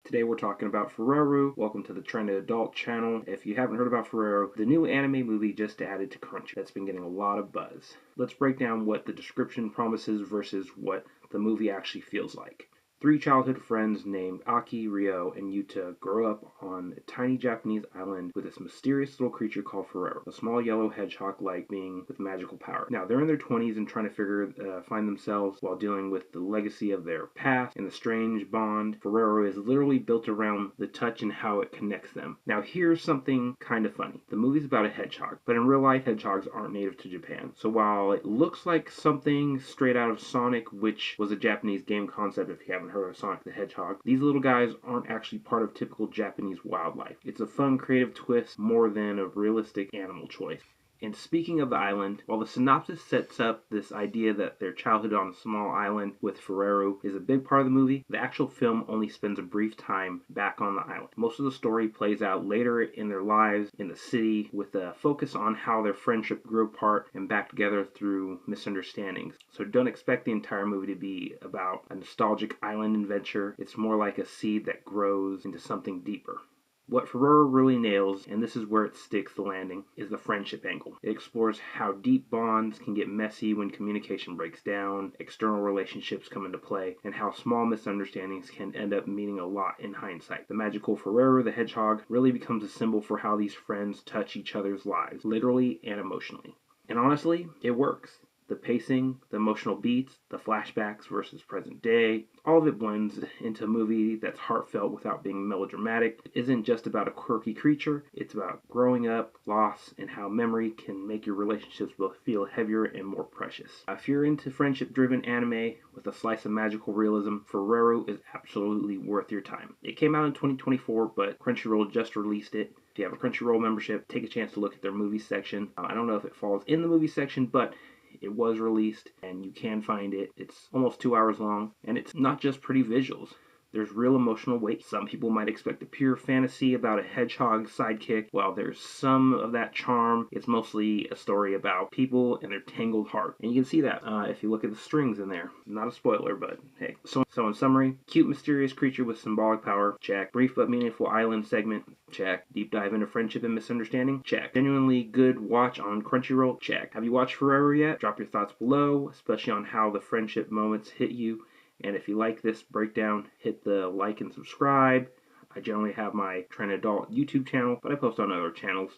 Today we're talking about Fureru. Welcome to the Trended Adult channel. If you haven't heard about Fureru, the new anime movie just added to Crunchyroll that's been getting a lot of buzz. Let's break down what the description promises versus what the movie actually feels like. Three childhood friends named Aki, Ryo, and Yuta grow up on a tiny Japanese island with this mysterious little creature called Fureru, a small yellow hedgehog-like being with magical power. Now, they're in their 20s and trying to find themselves while dealing with the legacy of their past and the strange bond. Fureru is literally built around the touch and how it connects them. Now, here's something kind of funny. The movie's about a hedgehog, but in real life, hedgehogs aren't native to Japan. So while it looks like something straight out of Sonic, which was a Japanese game concept if you haven't heard of Sonic the Hedgehog, these little guys aren't actually part of typical Japanese wildlife. It's a fun, creative twist more than a realistic animal choice. And speaking of the island, while the synopsis sets up this idea that their childhood on a small island with Fureru is a big part of the movie, the actual film only spends a brief time back on the island. Most of the story plays out later in their lives in the city with a focus on how their friendship grew apart and back together through misunderstandings. So don't expect the entire movie to be about a nostalgic island adventure. It's more like a seed that grows into something deeper. What Fureru really nails, and this is where it sticks the landing, is the friendship angle. It explores how deep bonds can get messy when communication breaks down, external relationships come into play, and how small misunderstandings can end up meaning a lot in hindsight. The magical Fureru, the hedgehog, really becomes a symbol for how these friends touch each other's lives, literally and emotionally. And honestly, it works. The pacing, the emotional beats, the flashbacks versus present day, all of it blends into a movie that's heartfelt without being melodramatic. It isn't just about a quirky creature, it's about growing up, loss, and how memory can make your relationships both feel heavier and more precious. If you're into friendship-driven anime with a slice of magical realism, Fureru is absolutely worth your time. It came out in 2024, but Crunchyroll just released it. If you have a Crunchyroll membership, take a chance to look at their movie section. I don't know if it falls in the movie section, but it was released and you can find it. It's almost 2 hours long and it's not just pretty visuals. There's real emotional weight. Some people might expect a pure fantasy about a hedgehog sidekick. While there's some of that charm, it's mostly a story about people and their tangled heart. And you can see that if you look at the strings in there. Not a spoiler, but hey. So in summary, cute mysterious creature with symbolic power, check. Brief but meaningful island segment, check. Deep dive into friendship and misunderstanding, check. Genuinely good watch on Crunchyroll, check. Have you watched Fureru yet? Drop your thoughts below, especially on how the friendship moments hit you. And if you like this breakdown, hit the like and subscribe. I generally have my Trend Adult YouTube channel, but I post on other channels.